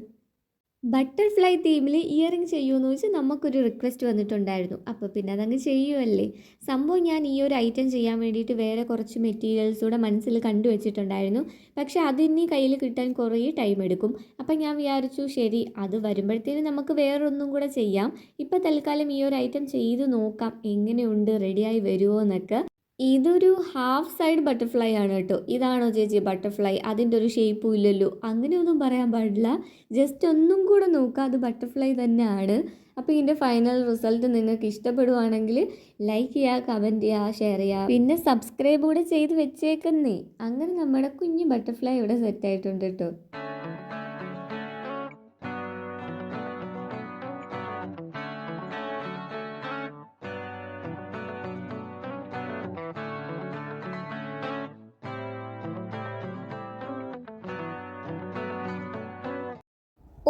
ബട്ടർഫ്ലൈ തീമിൽ ഇയറിംഗ് ചെയ്യുമെന്ന് ചോദിച്ചാൽ നമുക്കൊരു റിക്വസ്റ്റ് വന്നിട്ടുണ്ടായിരുന്നു. അപ്പോൾ പിന്നെ അതങ്ങ് ചെയ്യുമല്ലേ. സംഭവം ഞാൻ ഈ ഒരു ഐറ്റം ചെയ്യാൻ വേണ്ടിയിട്ട് വേറെ കുറച്ച് മെറ്റീരിയൽസ് കൂടെ മനസ്സിൽ കണ്ടുവച്ചിട്ടുണ്ടായിരുന്നു, പക്ഷേ അതിനി കയ്യിൽ കിട്ടാൻ കുറേ ടൈം എടുക്കും. അപ്പം ഞാൻ വിചാരിച്ചു ശരി, അത് വരുമ്പോഴത്തേനും നമുക്ക് വേറൊന്നും കൂടെ ചെയ്യാം. ഇപ്പം തൽക്കാലം ഈ ഒരു ഐറ്റം ചെയ്ത് നോക്കാം എങ്ങനെയുണ്ട്, റെഡിയായി വരുമോ എന്നൊക്കെ. ഇതൊരു ഹാഫ് സൈഡ് ബട്ടർഫ്ലൈ ആണ് കേട്ടോ. ഇതാണോ ചേച്ചി ബട്ടർഫ്ലൈ? അതിൻ്റെ ഒരു ഷേപ്പും ഇല്ലല്ലോ. അങ്ങനെയൊന്നും പറയാൻ പാടില്ല. ജസ്റ്റ് ഒന്നും കൂടെ നോക്കുക, അത് ബട്ടർഫ്ലൈ തന്നെയാണ്. അപ്പോൾ ഇതിൻ്റെ ഫൈനൽ റിസൾട്ട് നിങ്ങൾക്ക് ഇഷ്ടപ്പെടുവാണെങ്കിൽ ലൈക്ക് ചെയ്യുക, കമൻറ്റ് ചെയ്യുക, ഷെയർ ചെയ്യുക, പിന്നെ സബ്സ്ക്രൈബ് കൂടെ ചെയ്ത് വെച്ചേക്കുന്നേ. അങ്ങനെ നമ്മുടെ കുഞ്ഞു ബട്ടർഫ്ലൈ ഇവിടെ സെറ്റായിട്ടുണ്ട് കേട്ടോ.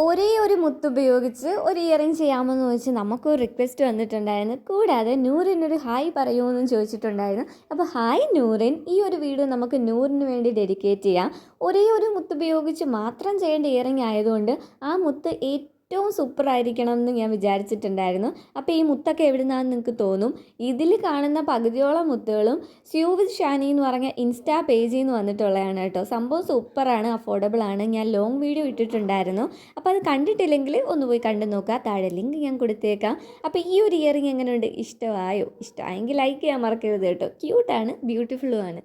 ഒരേ ഒരു മുത്ത് ഉപയോഗിച്ച് ഒരു ഇയറിംഗ് ചെയ്യാമെന്ന് ചോദിച്ച് നമുക്കൊരു റിക്വസ്റ്റ് വന്നിട്ടുണ്ടായിരുന്നു. കൂടാതെ നൂറിനൊരു ഹായ് പറയുമെന്നും ചോദിച്ചിട്ടുണ്ടായിരുന്നു. അപ്പോൾ ഹായ് നൂറിൻ, ഈ ഒരു വീഡിയോ നമുക്ക് നൂറിന് വേണ്ടി ഡെഡിക്കേറ്റ് ചെയ്യാം. ഒരേ ഒരു മുത്ത് ഉപയോഗിച്ച് മാത്രം ചെയ്യേണ്ട ഇയറിംഗ് ആയതുകൊണ്ട് ആ മുത്ത് ഏറ്റവും സൂപ്പറായിരിക്കണം എന്ന് ഞാൻ വിചാരിച്ചിട്ടുണ്ടായിരുന്നു. അപ്പോൾ ഈ മുത്തൊക്കെ എവിടെ നിന്നാണെന്ന് നിങ്ങൾക്ക് തോന്നും. ഇതിൽ കാണുന്ന പകുതിയോളം മുത്തുകളും സ്യൂ വിത്ത് ഷാനി എന്ന് പറഞ്ഞ ഇൻസ്റ്റാ പേജിൽ നിന്ന് വന്നിട്ടുള്ളതാണ് കേട്ടോ. സംഭവം സൂപ്പറാണ്, അഫോർഡബിൾ ആണ്. ഞാൻ ലോങ് വീഡിയോ ഇട്ടിട്ടുണ്ടായിരുന്നു. അപ്പോൾ അത് കണ്ടിട്ടില്ലെങ്കിൽ ഒന്ന് പോയി കണ്ടു നോക്കുക, താഴെ ലിങ്ക് ഞാൻ കൊടുത്തേക്കാം. അപ്പോൾ ഈ ഒരു ഇയറിംഗ് എങ്ങനെയുണ്ട്, ഇഷ്ടമായോ? ഇഷ്ടമായെങ്കിൽ ലൈക്ക് ചെയ്യാൻ മറക്കരുത് കേട്ടോ. ക്യൂട്ടാണ്, ബ്യൂട്ടിഫുള്ളുമാണ്.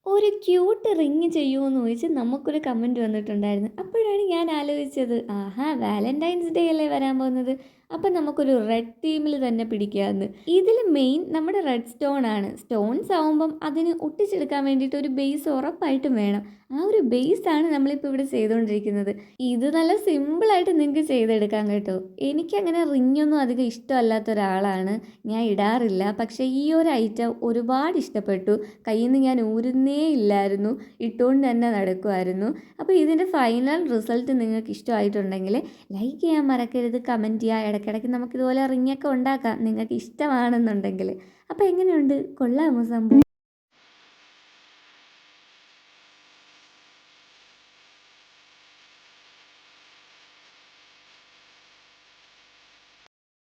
ഒരു ക്യൂട്ട് റിങ് ചെയ്യുമെന്ന് ചോദിച്ച് നമുക്കൊരു കമൻറ്റ് വന്നിട്ടുണ്ടായിരുന്നു. അപ്പോഴാണ് ഞാൻ ആലോചിച്ചത്, ആഹാ വാലൻറ്റൈൻസ് ഡേ അല്ലേ വരാൻ പോകുന്നത്, അപ്പം നമുക്കൊരു റെഡ് തീമിൽ തന്നെ പിടിക്കാമെന്ന്. ഇതിൽ മെയിൻ നമ്മുടെ റെഡ് സ്റ്റോൺ ആണ്. സ്റ്റോൺസ് ആവുമ്പം അതിന് ഒട്ടിച്ചെടുക്കാൻ വേണ്ടിയിട്ട് ഒരു ബേസ് ഉറപ്പായിട്ടും വേണം. ആ ഒരു ബേസാണ് നമ്മളിപ്പോൾ ഇവിടെ ചെയ്തുകൊണ്ടിരിക്കുന്നത്. ഇത് നല്ല സിമ്പിളായിട്ട് നിങ്ങൾക്ക് ചെയ്തെടുക്കാം കേട്ടോ. എനിക്കങ്ങനെ റിങ്ങൊന്നും അധികം ഇഷ്ടമല്ലാത്ത ഒരാളാണ്, ഞാൻ ഇടാറില്ല. പക്ഷേ ഈ ഒരു ഐറ്റം ഒരുപാട് ഇഷ്ടപ്പെട്ടു. കയ്യിൽ നിന്ന് ഞാൻ ഊരുന്നേ ഇല്ലായിരുന്നു, ഇട്ടുകൊണ്ട് തന്നെ നടക്കുമായിരുന്നു. അപ്പോൾ ഇതിൻ്റെ ഫൈനൽ റിസൾട്ട് നിങ്ങൾക്ക് ഇഷ്ടമായിട്ടുണ്ടെങ്കിൽ ലൈക്ക് ചെയ്യാൻ മറക്കരുത്, കമൻറ്റ് ചെയ്യുക. ഇടയ്ക്കിടയ്ക്ക് നമുക്കിതുപോലെ റിങ്ങൊക്കെ ഉണ്ടാക്കാം നിങ്ങൾക്ക് ഇഷ്ടമാണെന്നുണ്ടെങ്കിൽ. അപ്പോൾ എങ്ങനെയുണ്ട്, കൊള്ളാമോ സംഭവം?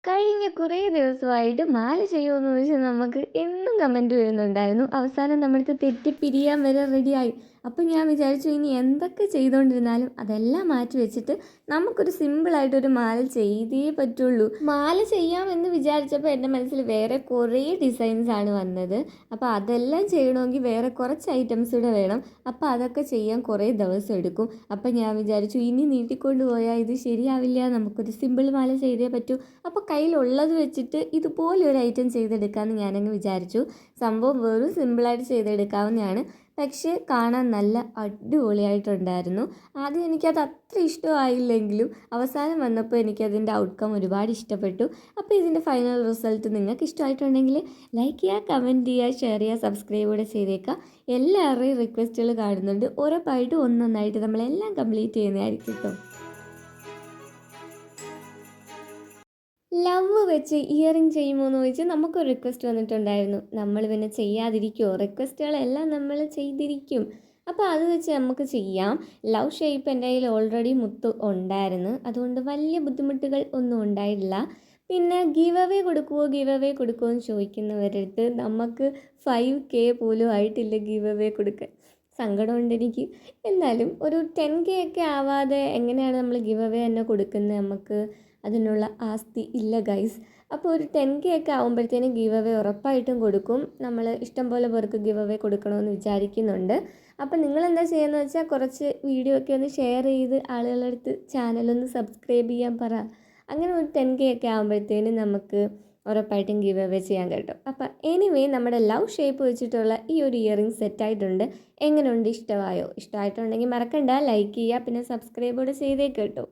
കഴിഞ്ഞ കുറേ ദിവസമായിട്ട് മാല ചെയ്യുമെന്ന് ചോദിച്ചാൽ നമുക്ക് എന്നും കമൻറ്റ് വരുന്നുണ്ടായിരുന്നു. അവസാനം നമ്മളടുത്ത് തെറ്റിപ്പിരിയാൻ വരെ റെഡിയായി. അപ്പം ഞാൻ വിചാരിച്ചു ഇനി എന്തൊക്കെ ചെയ്തുകൊണ്ടിരുന്നാലും അതെല്ലാം മാറ്റി വെച്ചിട്ട് നമുക്കൊരു സിമ്പിളായിട്ടൊരു മാല ചെയ്തേ പറ്റുള്ളൂ. മാല ചെയ്യാമെന്ന് വിചാരിച്ചപ്പോൾ എൻ്റെ മനസ്സിൽ വേറെ കുറേ ഡിസൈൻസാണ് വന്നത്. അപ്പോൾ അതെല്ലാം ചെയ്യണമെങ്കിൽ വേറെ കുറച്ച് ഐറ്റംസ് കൂടെ വേണം. അപ്പോൾ അതൊക്കെ ചെയ്യാൻ കുറേ ദിവസം എടുക്കും. അപ്പം ഞാൻ വിചാരിച്ചു ഇനി നീട്ടിക്കൊണ്ട് പോയാൽ ഇത് ശരിയാവില്ല, നമുക്കൊരു സിമ്പിൾ മാല ചെയ്തേ പറ്റൂ. അപ്പോൾ കയ്യിലുള്ളത് വെച്ചിട്ട് ഇതുപോലെ ഒരു ഐറ്റം ചെയ്തെടുക്കാമെന്ന് ഞാനങ്ങ് വിചാരിച്ചു. സംഭവം വെറും സിമ്പിളായിട്ട് ചെയ്തെടുക്കാവുന്നതാണ്. പക്ഷേ കാണാൻ നല്ല അടിപൊളിയായിട്ടുണ്ടായിരുന്നു. ആദ്യം എനിക്കത് അത്ര ഇഷ്ടമായില്ലെങ്കിലും അവസാനം വന്നപ്പോൾ എനിക്കതിൻ്റെ ഔട്ട്കം ഒരുപാട് ഇഷ്ടപ്പെട്ടു. അപ്പോൾ ഇതിൻ്റെ ഫൈനൽ റിസൾട്ട് നിങ്ങൾക്ക് ഇഷ്ടമായിട്ടുണ്ടെങ്കിൽ ലൈക്ക് ചെയ്യുക, കമൻറ്റ് ചെയ്യുക, ഷെയർ ചെയ്യുക, സബ്സ്ക്രൈബ് കൂടെ ചെയ്തേക്കുക. എല്ലാവരുടെയും റിക്വസ്റ്റുകൾ കാണുന്നുണ്ട്. ഉറപ്പായിട്ടും ഒന്നൊന്നായിട്ട് നമ്മളെല്ലാം കംപ്ലീറ്റ് ചെയ്യുന്നതായിരിക്കും കേട്ടോ. ലവ് വെച്ച് ഇയറിങ് ചെയ്യുമോ എന്ന് ചോദിച്ച് നമുക്കൊരു റിക്വസ്റ്റ് വന്നിട്ടുണ്ടായിരുന്നു. നമ്മൾ പിന്നെ ചെയ്യാതിരിക്കുമോ? റിക്വസ്റ്റുകളെല്ലാം നമ്മൾ ചെയ്തിരിക്കും. അപ്പോൾ അത് വെച്ച് നമുക്ക് ചെയ്യാം. ലവ് ഷേപ്പ് എൻ്റെ കയ്യിൽ ഓൾറെഡി മുത്ത് ഉണ്ടായിരുന്നു, അതുകൊണ്ട് വലിയ ബുദ്ധിമുട്ടുകൾ ഒന്നും ഉണ്ടായിട്ടില്ല. പിന്നെ ഗിവ് അവേ കൊടുക്കുമോ എന്ന് ചോദിക്കുന്നവരടുത്ത് നമുക്ക് 5K പോലും ആയിട്ടില്ല ഗിവ് അവേ കൊടുക്കാൻ. സങ്കടമുണ്ട് എനിക്ക്. എന്നാലും ഒരു 10K ഒക്കെ ആവാതെ എങ്ങനെയാണ് നമ്മൾ ഗിവ് അവേ തന്നെ കൊടുക്കുന്നത്? നമുക്ക് അതിനുള്ള ആസ്തി ഇല്ല ഗൈസ്. അപ്പോൾ ഒരു 10K ഒക്കെ ആകുമ്പോഴത്തേനും ഗിവ് അവേ ഉറപ്പായിട്ടും കൊടുക്കും. നമ്മൾ ഇഷ്ടം പോലെ പേർക്ക് ഗിവ് അവേ കൊടുക്കണമെന്ന് വിചാരിക്കുന്നുണ്ട്. അപ്പോൾ നിങ്ങളെന്താ ചെയ്യുന്നത് വെച്ചാൽ കുറച്ച് വീഡിയോ ഒക്കെ ഒന്ന് ഷെയർ ചെയ്ത് ആളുകളുടെ അടുത്ത് ചാനലൊന്ന് സബ്സ്ക്രൈബ് ചെയ്യാൻ പറ. അങ്ങനെ ഒരു 10K ഒക്കെ ആകുമ്പോഴത്തേനും നമുക്ക് ഉറപ്പായിട്ടും ഗിവ് അവേ ചെയ്യാൻ കേട്ടോ. അപ്പോൾ എനിവേ നമ്മുടെ ലവ് ഷേപ്പ് വെച്ചിട്ടുള്ള ഈ ഒരു ഇയറിംഗ് സെറ്റായിട്ടുണ്ട്. എങ്ങനെയുണ്ട്, ഇഷ്ടമായോ? ഇഷ്ടമായിട്ടുണ്ടെങ്കിൽ മറക്കണ്ട ലൈക്ക് ചെയ്യുക, പിന്നെ സബ്സ്ക്രൈബ് കൂടെ ചെയ്തേക്കേട്ടോ.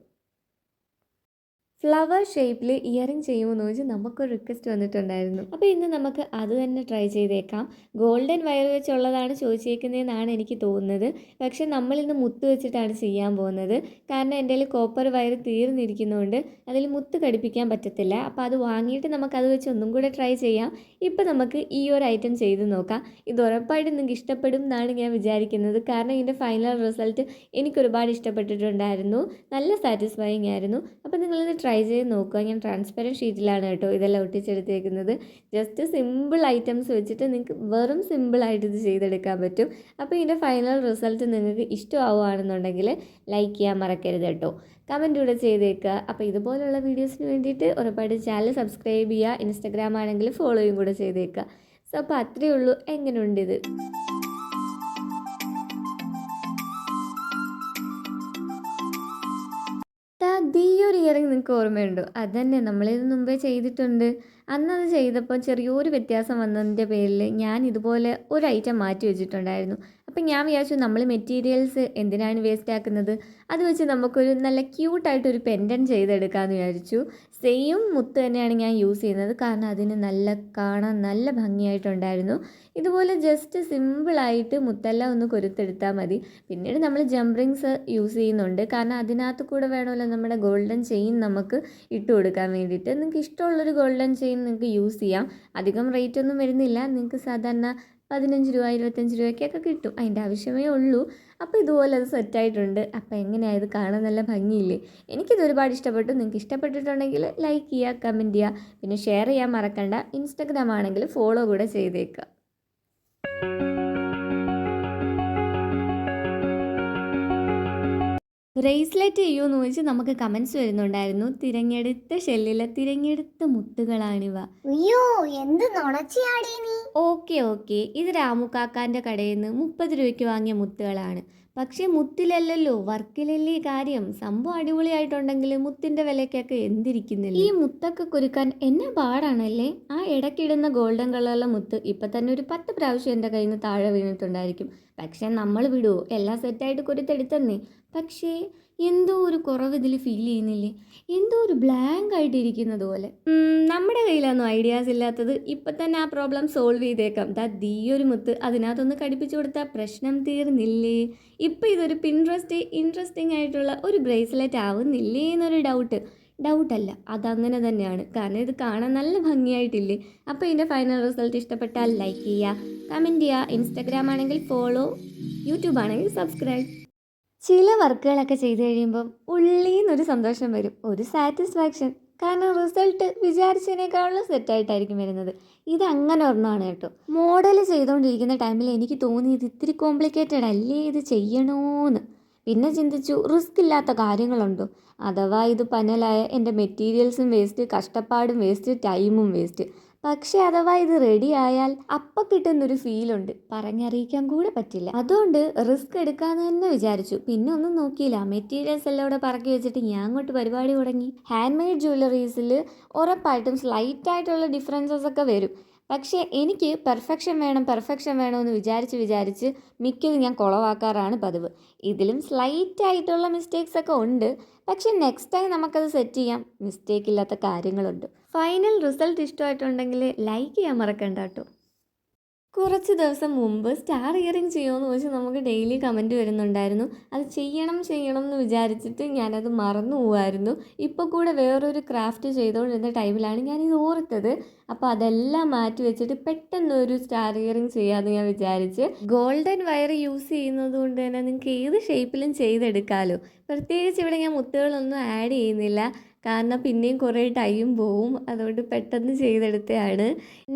ഫ്ലവർ ഷേപ്പിൽ ഇയറിംഗ് ചെയ്യുമെന്ന് ചോദിച്ച് നമുക്കൊരു റിക്വസ്റ്റ് വന്നിട്ടുണ്ടായിരുന്നു. അപ്പോൾ ഇന്ന് നമുക്ക് അത് തന്നെ ട്രൈ ചെയ്തേക്കാം. ഗോൾഡൻ വയർ വെച്ചുള്ളതാണ് ചോദിച്ചേക്കുന്നതെന്നാണ് എനിക്ക് തോന്നുന്നത്. പക്ഷേ നമ്മളിന്ന് മുത്ത് വെച്ചിട്ടാണ് ചെയ്യാൻ പോകുന്നത്. കാരണം എൻ്റെ കയ്യിൽ കോപ്പർ വയർ തീർന്നിരിക്കുന്നതുകൊണ്ട് അതിൽ മുത്ത് ഘടിപ്പിക്കാൻ പറ്റത്തില്ല. അപ്പോൾ അത് വാങ്ങിയിട്ട് നമുക്കത് വെച്ച് ഒന്നും കൂടെ ട്രൈ ചെയ്യാം. ഇപ്പോൾ നമുക്ക് ഈ ഒരു ഐറ്റം ചെയ്ത് നോക്കാം. ഇത് ഉറപ്പായിട്ടും നിങ്ങൾക്ക് ഇഷ്ടപ്പെടും എന്നാണ് ഞാൻ വിചാരിക്കുന്നത്. കാരണം ഇതിൻ്റെ ഫൈനൽ റിസൾട്ട് എനിക്കൊരുപാട് ഇഷ്ടപ്പെട്ടിട്ടുണ്ടായിരുന്നു. നല്ല സാറ്റിസ്ഫൈയിങ് ആയിരുന്നു. അപ്പോൾ നിങ്ങളിത് ട്രൈ ചെയ്ത് നോക്കുക. ഞാൻ ട്രാൻസ്പെറൻറ്റ് ഷീറ്റിലാണ് കേട്ടോ ഇതെല്ലാം ഒട്ടിച്ചെടുത്തേക്കുന്നത്. ജസ്റ്റ് സിമ്പിൾ ഐറ്റംസ് വെച്ചിട്ട് നിങ്ങൾക്ക് വെറും സിമ്പിളായിട്ട് ഇത് ചെയ്തെടുക്കാൻ പറ്റും. അപ്പോൾ ഇതിൻ്റെ ഫൈനൽ റിസൾട്ട് നിങ്ങൾക്ക് ഇഷ്ടമാവുകയാണെന്നുണ്ടെങ്കിൽ ലൈക്ക് ചെയ്യാൻ മറക്കരുത് കേട്ടോ. കമൻറ്റ് കൂടെ ചെയ്തേക്കുക. അപ്പോൾ ഇതുപോലുള്ള വീഡിയോസിന് വേണ്ടിയിട്ട് ഉറപ്പായിട്ട് ചാനൽ സബ്സ്ക്രൈബ് ചെയ്യുക. ഇൻസ്റ്റഗ്രാം ആണെങ്കിൽ ഫോളോയും കൂടെ ചെയ്തേക്കുക. സോ അപ്പോൾ അത്രയേ ഉള്ളൂ. എങ്ങനെയുണ്ട് ഇത്? ഈ ഒരു ഇയറിംഗ് നിങ്ങൾക്ക് ഓർമ്മയുണ്ടോ? അതന്നെ നമ്മളിത് മുമ്പേ ചെയ്തിട്ടുണ്ട്. അന്നത് ചെയ്തപ്പോൾ ചെറിയൊരു വ്യത്യാസം വന്നതിൻ്റെ പേരിൽ ഞാൻ ഇതുപോലെ ഒരു ഐറ്റം മാറ്റി വെച്ചിട്ടുണ്ടായിരുന്നു. അപ്പം ഞാൻ വിചാരിച്ചു നമ്മൾ മെറ്റീരിയൽസ് എന്തിനാണ് വേസ്റ്റ് ആക്കുന്നത്, അത് വെച്ച് നമുക്കൊരു നല്ല ക്യൂട്ടായിട്ടൊരു പെൻഡൻ ചെയ്തെടുക്കാമെന്ന് വിചാരിച്ചു. സെയിം മുത്ത് തന്നെയാണ് ഞാൻ യൂസ് ചെയ്യുന്നത്, കാരണം അതിന് കാണാൻ നല്ല ഭംഗിയായിട്ടുണ്ടായിരുന്നു. ഇതുപോലെ ജസ്റ്റ് സിമ്പിളായിട്ട് മുത്തെല്ലാം ഒന്ന് കൊരുത്തെടുത്താൽ മതി. പിന്നീട് നമ്മൾ ജംപ് റിങ്സ് യൂസ് ചെയ്യുന്നുണ്ട്, കാരണം അതിനകത്ത് കൂടെ വേണമല്ലോ നമ്മുടെ ഗോൾഡൻ ചെയിൻ നമുക്ക് ഇട്ട് കൊടുക്കാൻ വേണ്ടിയിട്ട്. നിങ്ങൾക്ക് ഇഷ്ടമുള്ളൊരു ഗോൾഡൻ ചെയിൻ നിങ്ങൾക്ക് യൂസ് ചെയ്യാം. അധികം റേറ്റ് ഒന്നും വരുന്നില്ല. നിങ്ങൾക്ക് സാധാരണ 15 രൂപ 25 രൂപയ്ക്കൊക്കെ കിട്ടും. അതിൻ്റെ ആവശ്യമേ ഉള്ളൂ. അപ്പോൾ ഇതുപോലെ അത് സെറ്റായിട്ടുണ്ട്. അപ്പോൾ എങ്ങനെയാണ് ഇത് കാണാൻ നല്ല ഭംഗിയില്ലേ? എനിക്കിത് ഒരുപാട് ഇഷ്ടപ്പെട്ടു. നിങ്ങൾക്ക് ഇഷ്ടപ്പെട്ടിട്ടുണ്ടെങ്കിൽ ലൈക്ക് ചെയ്യുക, കമൻറ്റ് ചെയ്യുക, പിന്നെ ഷെയർ ചെയ്യാൻ മറക്കണ്ട. ഇൻസ്റ്റഗ്രാം ആണെങ്കിൽ ഫോളോ കൂടെ ചെയ്തേക്കുക. ബ്രേസ്ലെറ്റ് ചെയ്യുമെന്ന് ചോദിച്ച് നമുക്ക് കമൻസ് വരുന്നുണ്ടായിരുന്നു. തിരഞ്ഞെടുത്ത ഷെല്ലിലെ തിരഞ്ഞെടുത്ത മുത്തുകളാണിവ. അയ്യോ എന്ത് നുണച്ചിയാടേ നീ. ഓക്കെ ഇത് രാമുക്കാക്കാൻ്റെ കടയിൽ നിന്ന് 30 രൂപയ്ക്ക് വാങ്ങിയ മുത്തുകളാണ്. പക്ഷേ മുത്തിലല്ലല്ലോ, വർക്കിലല്ലേ കാര്യം. സംഭവം അടിപൊളിയായിട്ടുണ്ടെങ്കിൽ മുത്തിൻ്റെ വിലയ്ക്കൊക്കെ എന്തിരിക്കുന്നില്ല. ഈ മുത്തൊക്കെ കുരുക്കാൻ എന്നാ പാടാണല്ലേ. ആ ഇടയ്ക്കിടുന്ന ഗോൾഡൻ കളറിലെ മുത്ത് ഇപ്പം തന്നെ ഒരു 10 പ്രാവശ്യം എൻ്റെ കയ്യിൽ നിന്ന് താഴെ വീണിട്ടുണ്ടായിരിക്കും. പക്ഷേ നമ്മൾ വിടുമോ, എല്ലാം സെറ്റായിട്ട് കുരുത്തെടുത്തന്നേ. പക്ഷേ എന്തോ ഒരു കുറവ് ഇതിൽ ഫീൽ ചെയ്യുന്നില്ലേ, എന്തോ ഒരു ബ്ലാങ്ക് ആയിട്ടിരിക്കുന്നത് പോലെ. നമ്മുടെ കയ്യിലാണോ ഐഡിയാസ് ഇല്ലാത്തത്? ഇപ്പം തന്നെ ആ പ്രോബ്ലം സോൾവ് ചെയ്തേക്കാം. ഈ ഒരു മുത്ത് അതിനകത്തൊന്ന് കടിപ്പിച്ചു കൊടുത്താൽ പ്രശ്നം തീർന്നില്ലേ. ഇപ്പം ഇതൊരു ഇൻട്രസ്റ്റിംഗ് ആയിട്ടുള്ള ഒരു ബ്രേസ്ലെറ്റ് ആവുന്നില്ലേ എന്നൊരു ഡൗട്ടല്ല, അതങ്ങനെ തന്നെയാണ്. കാരണം ഇത് കാണാൻ നല്ല ഭംഗിയായിട്ടില്ലേ. അപ്പോൾ ഇതിൻ്റെ ഫൈനൽ റിസൾട്ട് ഇഷ്ടപ്പെട്ടാൽ ലൈക്ക് ചെയ്യുക, കമൻറ്റ് ചെയ്യുക. ഇൻസ്റ്റാഗ്രാം ആണെങ്കിൽ ഫോളോ, യൂട്യൂബ് ആണെങ്കിൽ സബ്സ്ക്രൈബ്. ചില വർക്കുകളൊക്കെ ചെയ്ത് കഴിയുമ്പം ഉള്ളിന്നൊരു സന്തോഷം വരും, ഒരു സാറ്റിസ്ഫാക്ഷൻ. കാരണം റിസൾട്ട് വിചാരിച്ചതിനേക്കാളും സെറ്റായിട്ടായിരിക്കും വരുന്നത്. ഇതങ്ങനെ ഒരെണ്ണമാണ് കേട്ടോ. മോഡൽ ചെയ്തുകൊണ്ടിരിക്കുന്ന ടൈമിൽ എനിക്ക് തോന്നി ഇത് ഇത്തിരി കോംപ്ലിക്കേറ്റഡ് അല്ലേ, ഇത് ചെയ്യണോന്ന്. പിന്നെ ചിന്തിച്ചു, റിസ്ക് ഇല്ലാത്ത കാര്യങ്ങളുണ്ടോ? അഥവാ ഇത് പനലായ എൻ്റെ മെറ്റീരിയൽസും വേസ്റ്റ്, കഷ്ടപ്പാടും വേസ്റ്റ്, ടൈമും വേസ്റ്റ്. പക്ഷേ അഥവാ ഇത് റെഡി ആയാൽ അപ്പം കിട്ടുന്നൊരു ഫീലുണ്ട്, പറഞ്ഞറിയിക്കാൻ കൂടെ പറ്റില്ല. അതുകൊണ്ട് റിസ്ക് എടുക്കാമെന്ന് തന്നെ വിചാരിച്ചു. പിന്നെ ഒന്നും നോക്കിയില്ല, മെറ്റീരിയൽസ് എല്ലാം ഇവിടെ പറക്കി വെച്ചിട്ട് ഞാൻ അങ്ങോട്ട് പരിപാടി തുടങ്ങി. ഹാൻഡ് മെയ്ഡ് ജ്വല്ലറീസിൽ ഉറപ്പായിട്ടും സ്ലൈറ്റായിട്ടുള്ള ഡിഫറൻസസ് ഒക്കെ വരും. പക്ഷേ എനിക്ക് പെർഫെക്ഷൻ വേണമെന്ന് വിചാരിച്ച് മിക്കതും ഞാൻ കുളവാക്കാറാണ് പതിവ്. ഇതിലും സ്ലൈറ്റായിട്ടുള്ള മിസ്റ്റേക്സ് ഒക്കെ ഉണ്ട്. പക്ഷേ നെക്സ്റ്റ് ടൈം നമുക്കത് സെറ്റ് ചെയ്യാം, മിസ്റ്റേക്ക് ഇല്ലാത്ത കാര്യങ്ങളുണ്ട്. ഫൈനൽ റിസൾട്ട് ഇഷ്ടമായിട്ടുണ്ടെങ്കിൽ ലൈക്ക് ചെയ്യാൻ മറക്കണ്ട കേട്ടോ. കുറച്ച് ദിവസം മുമ്പ് സ്റ്റാർ ഇയറിംഗ് ചെയ്യുമെന്ന് ചോദിച്ച് നമുക്ക് ഡെയിലി കമൻറ്റ് വരുന്നുണ്ടായിരുന്നു. അത് ചെയ്യണം എന്ന് വിചാരിച്ചിട്ട് ഞാനത് മറന്നു പോവായിരുന്നു. ഇപ്പോൾ കൂടെ വേറൊരു ക്രാഫ്റ്റ് ചെയ്തുകൊണ്ടിരുന്ന ടൈമിലാണ് ഞാനിത് ഓർത്തത്. അപ്പോൾ അതെല്ലാം മാറ്റി വെച്ചിട്ട് പെട്ടെന്നൊരു സ്റ്റാർ ഇയറിംഗ് ചെയ്യാമെന്ന് ഞാൻ വിചാരിച്ച്. ഗോൾഡൻ വയർ യൂസ് ചെയ്യുന്നത് കൊണ്ട് തന്നെ നിങ്ങൾക്ക് ഏത് ഷേപ്പിലും ചെയ്തെടുക്കാമല്ലോ. പ്രത്യേകിച്ച് ഇവിടെ ഞാൻ മുത്തുകളൊന്നും ആഡ് ചെയ്യുന്നില്ല, കാരണം പിന്നെയും കുറേ ടൈം പോവും. അതുകൊണ്ട് പെട്ടെന്ന് ചെയ്തെടുത്തതാണ്.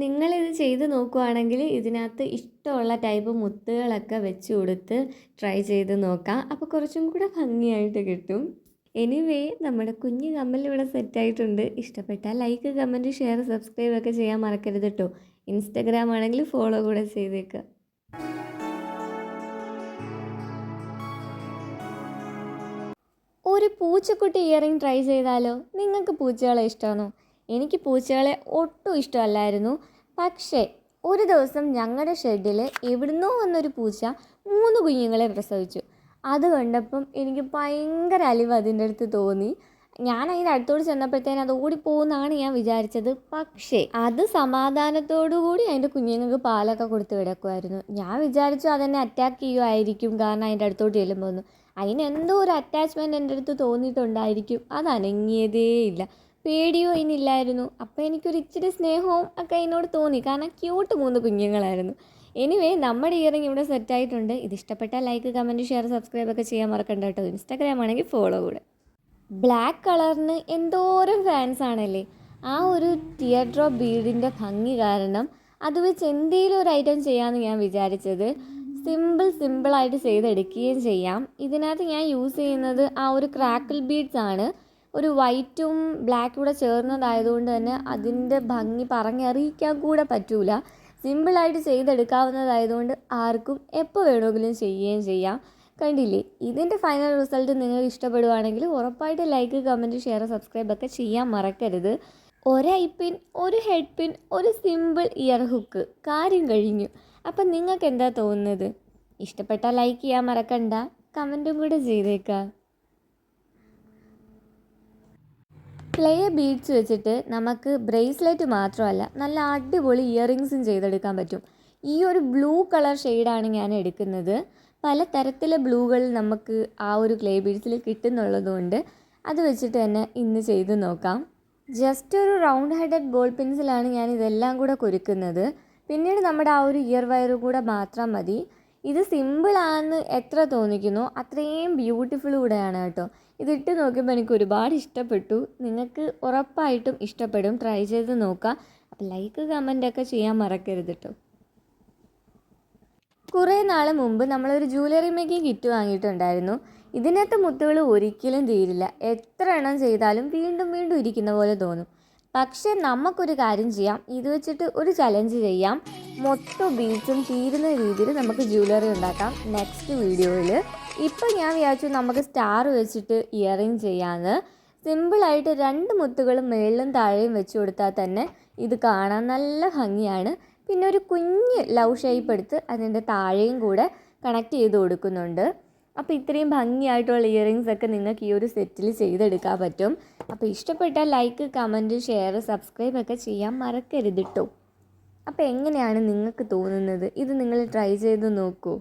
നിങ്ങളിത് ചെയ്ത് നോക്കുവാണെങ്കിൽ ഇതിനകത്ത് ഇഷ്ടമുള്ള ടൈപ്പ് മുത്തുകളൊക്കെ വെച്ച് കൊടുത്ത് ട്രൈ ചെയ്ത് നോക്കാം. അപ്പോൾ കുറച്ചും കൂടെ ഭംഗിയായിട്ട് കിട്ടും. എനിവേ നമ്മുടെ കുഞ്ഞു കമ്മൽ ഇവിടെ സെറ്റായിട്ടുണ്ട്. ഇഷ്ടപ്പെട്ടാൽ ലൈക്ക്, കമൻറ്റ്, ഷെയർ, സബ്സ്ക്രൈബ് ഒക്കെ ചെയ്യാൻ മറക്കരുത് കേട്ടോ. ഇൻസ്റ്റാഗ്രാം ആണെങ്കിൽ ഫോളോ കൂടെ ചെയ്തേക്കുക. ഒരു പൂച്ചക്കുട്ടി ഇയറിംഗ് ട്രൈ ചെയ്താലോ? നിങ്ങൾക്ക് പൂച്ചകളെ ഇഷ്ടമാണോ? എനിക്ക് പൂച്ചകളെ ഒട്ടും ഇഷ്ടമല്ലായിരുന്നു. പക്ഷേ ഒരു ദിവസം ഞങ്ങളുടെ ഷെഡിൽ എവിടുന്നോ വന്നൊരു പൂച്ച 3 കുഞ്ഞുങ്ങളെ പ്രസവിച്ചു. അത് കണ്ടപ്പം എനിക്ക് ഭയങ്കര അലിവ് അതിൻ്റെ അടുത്ത് തോന്നി. ഞാൻ അതിൻ്റെ അടുത്തോട് ചെന്നപ്പോഴത്തേനും അത് ഓടിപ്പോകുന്നതാണ് ഞാൻ വിചാരിച്ചത്. പക്ഷേ അത് സമാധാനത്തോടു കൂടി അതിൻ്റെ കുഞ്ഞുങ്ങൾക്ക് പാലൊക്കെ കൊടുത്ത് കിടക്കുമായിരുന്നു. ഞാൻ വിചാരിച്ചു അതെന്നെ അറ്റാക്ക് ചെയ്യുമായിരിക്കും, കാരണം അതിൻ്റെ അടുത്തോട്ട് ചെല്ലുമ്പോൾ അതിനെന്തോ ഒരു അറ്റാച്ച്മെൻറ്റ് എൻ്റെ അടുത്ത് തോന്നിയിട്ടുണ്ടായിരിക്കും. അത് അനങ്ങിയതേയില്ല. പേടിയോ അതിനില്ലായിരുന്നു. അപ്പോൾ എനിക്കൊരു ഇച്ചിരി സ്നേഹവും ഒക്കെ അതിനോട് തോന്നി, കാരണം ക്യൂട്ട് 3 കുഞ്ഞുങ്ങളായിരുന്നു. എനിവേ നമ്മുടെ ഇയറിംഗ് ഇവിടെ സെറ്റായിട്ടുണ്ട്. ഇത് ഇഷ്ടപ്പെട്ടാൽ ലൈക്ക്, കമൻറ്റ്, ഷെയർ, സബ്സ്ക്രൈബ് ഒക്കെ ചെയ്യാൻ മറക്കണ്ട കേട്ടോ. ഇൻസ്റ്റാഗ്രാം ആണെങ്കിൽ ഫോളോ കൂടെ. ബ്ലാക്ക് കളറിന് എന്തോരം ഫാൻസ് ആണല്ലേ. ആ ഒരു ടിയർ ഡ്രോപ്പ് ബീഡിൻ്റെ ഭംഗി കാരണം അത് വെച്ച് എന്തെങ്കിലും ഒരു ഐറ്റം ചെയ്യാമെന്ന് ഞാൻ വിചാരിച്ചത്. സിമ്പിളായിട്ട് ചെയ്തെടുക്കുകയും ചെയ്യാം. ഇതിനകത്ത് ഞാൻ യൂസ് ചെയ്യുന്നത് ആ ഒരു ക്രാക്കിൾ ബീഡ്സ് ആണ്. ഒരു വൈറ്റും ബ്ലാക്കും കൂടെ ചേർന്നതായതുകൊണ്ട് തന്നെ അതിൻ്റെ ഭംഗി പറഞ്ഞറിയിക്കാൻ കൂടെ പറ്റൂല. സിമ്പിളായിട്ട് ചെയ്തെടുക്കാവുന്നതായതുകൊണ്ട് ആർക്കും എപ്പോൾ വേണമെങ്കിലും ചെയ്യുകയും ചെയ്യാം. കണ്ടില്ലേ, ഇതിൻ്റെ ഫൈനൽ റിസൾട്ട് നിങ്ങൾക്ക് ഇഷ്ടപ്പെടുവാണെങ്കിൽ ഉറപ്പായിട്ട് ലൈക്ക്, കമൻറ്റ്, ഷെയർ, സബ്സ്ക്രൈബ് ഒക്കെ ചെയ്യാൻ മറക്കരുത്. ഒരു ഐ പിൻ, ഒരു ഹെഡ് പിൻ, ഒരു സിമ്പിൾ ഇയർ ഹുക്ക്, കാര്യം കഴിഞ്ഞു. അപ്പം നിങ്ങൾക്ക് എന്താ തോന്നുന്നത്? ഇഷ്ടപ്പെട്ടാൽ ലൈക്ക് ചെയ്യാൻ മറക്കണ്ട, കമൻറ്റും കൂടെ ചെയ്തേക്കാം. ക്ലേ ബീഡ്സ് വെച്ചിട്ട് നമുക്ക് ബ്രേസ്ലെറ്റ് മാത്രമല്ല നല്ല അടിപൊളി ഇയറിങ്സും ചെയ്തെടുക്കാൻ പറ്റും. ഈ ഒരു ബ്ലൂ കളർ ഷെയ്ഡാണ് ഞാൻ എടുക്കുന്നത്. പല തരത്തിലെ ബ്ലൂകൾ നമുക്ക് ആ ഒരു ക്ലേ ബീഡ്സിൽ കിട്ടുന്നുള്ളതുകൊണ്ട് അത് വെച്ചിട്ട് തന്നെ ഇന്ന് ചെയ്ത് നോക്കാം. ജസ്റ്റ് ഒരു റൗണ്ട് ഹെഡഡ് ബോൾ പെൻസിലാണ് ഞാൻ ഇതെല്ലാം കൂടെ കുരുക്കുന്നത്. പിന്നീട് നമ്മുടെ ആ ഒരു ഇയർ വയറും കൂടെ മാത്രം മതി. ഇത് സിമ്പിളാണെന്ന് എത്ര തോന്നിക്കുന്നോ അത്രയും ബ്യൂട്ടിഫുൾ കൂടെയാണ് കേട്ടോ. ഇതിട്ട് നോക്കിയപ്പോൾ എനിക്ക് ഒരുപാട് ഇഷ്ടപ്പെട്ടു. നിങ്ങൾക്ക് ഉറപ്പായിട്ടും ഇഷ്ടപ്പെടും. ട്രൈ ചെയ്ത് നോക്കാം. അപ്പോൾ ലൈക്ക്, കമൻ്റ് ഒക്കെ ചെയ്യാൻ മറക്കരുത് കേട്ടോ. കുറേ നാൾ മുമ്പ് നമ്മളൊരു ജ്വല്ലറി മേക്കിംഗ് കിറ്റ് വാങ്ങിയിട്ടുണ്ടായിരുന്നു. ഇതിനകത്ത് മുത്തുകൾ ഒരിക്കലും തീരില്ല. എത്ര എണ്ണം ചെയ്താലും വീണ്ടും വീണ്ടും ഇരിക്കുന്ന പോലെ തോന്നും. പക്ഷേ നമുക്കൊരു കാര്യം ചെയ്യാം, ഇത് വെച്ചിട്ട് ഒരു ചലഞ്ച് ചെയ്യാം. മൊത്തം ബീഡ്സും തീരുന്ന രീതിയിൽ നമുക്ക് ജ്വല്ലറി ഉണ്ടാക്കാം നെക്സ്റ്റ് വീഡിയോയിൽ. ഇപ്പം ഞാൻ വിചാരിച്ചു നമുക്ക് സ്റ്റാർ വെച്ചിട്ട് ഇയറിങ് ചെയ്യാമെന്ന്. സിമ്പിളായിട്ട് 2 മുത്തുകളും മേളിലും താഴെയും വെച്ച് കൊടുത്താൽ തന്നെ ഇത് കാണാൻ നല്ല ഭംഗിയാണ്. പിന്നെ ഒരു കുഞ്ഞ് ലവ് ഷേപ്പ് എടുത്ത് അതിൻ്റെ താഴെയും കൂടെ കണക്ട് ചെയ്ത് കൊടുക്കുന്നുണ്ട്. അപ്പോൾ ഇത്രയും ഭംഗിയായിട്ടുള്ള ഇയറിങ്സ് ഒക്കെ നിങ്ങൾക്ക് ഈ ഒരു സെറ്റിൽ ചെയ്തെടുക്കാൻ പറ്റും. അപ്പോൾ ഇഷ്ടപ്പെട്ടാൽ ലൈക്ക്, കമൻറ്റ്, ഷെയർ, സബ്സ്ക്രൈബ് ഒക്കെ ചെയ്യാൻ മറക്കരുത് കേട്ടോ. അപ്പോൾ എങ്ങനെയാണ് നിങ്ങൾക്ക് തോന്നുന്നത്? ഇത് നിങ്ങൾ ട്രൈ ചെയ്ത് നോക്കൂ.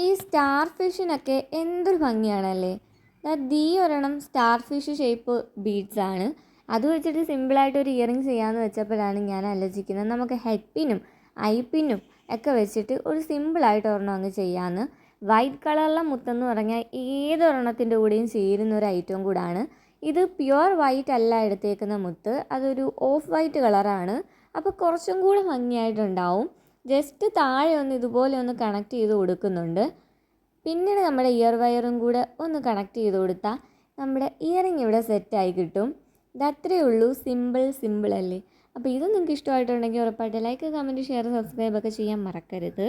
ഈ സ്റ്റാർ ഫിഷിനൊക്കെ എന്തൊരു ഭംഗിയാണല്ലേ. ഈ ഒരെണ്ണം സ്റ്റാർ ഫിഷ് ഷേപ്പ് ബീഡ്സ് ആണ്. അത് വെച്ചിട്ട് സിമ്പിളായിട്ട് ഒരു ഇയറിങ് ചെയ്യാമെന്ന് വെച്ചപ്പോഴാണ് ഞാൻ ആലോചിക്കുന്നത് നമുക്ക് ഹെഡ് പിന്നും ഐ പിന്നും ഒക്കെ വെച്ചിട്ട് ഒരു സിമ്പിളായിട്ട് ഒരെണ്ണം അങ്ങ് ചെയ്യാമെന്ന്. വൈറ്റ് കളറിലെ മുത്തെന്ന് പറഞ്ഞാൽ ഏതൊരെണ്ണത്തിൻ്റെ കൂടെയും ചേരുന്ന ഒരു ഐറ്റവും കൂടാണ്. ഇത് പ്യുവർ വൈറ്റ് അല്ല എടുത്തേക്കുന്ന മുത്ത്, അതൊരു ഓഫ് വൈറ്റ് കളറാണ്. അപ്പോൾ കുറച്ചും കൂടെ ഭംഗിയായിട്ടുണ്ടാവും. ജസ്റ്റ് താഴെ ഒന്ന് ഇതുപോലെ ഒന്ന് കണക്ട് ചെയ്ത് കൊടുക്കുന്നുണ്ട്. പിന്നീട് നമ്മുടെ ഇയർ വയറും കൂടെ ഒന്ന് കണക്ട് ചെയ്ത് കൊടുത്താൽ നമ്മുടെ ഇയറിങ് ഇവിടെ സെറ്റായി കിട്ടും. ഇതത്രയേ ഉള്ളൂ. സിമ്പിൾ അല്ലേ. അപ്പോൾ ഇത് നിങ്ങൾക്ക് ഇഷ്ടമായിട്ടുണ്ടെങ്കിൽ ഉറപ്പായിട്ട് ലൈക്ക്, കമൻറ്റ്, ഷെയർ, സബ്സ്ക്രൈബ് ഒക്കെ ചെയ്യാൻ മറക്കരുത്.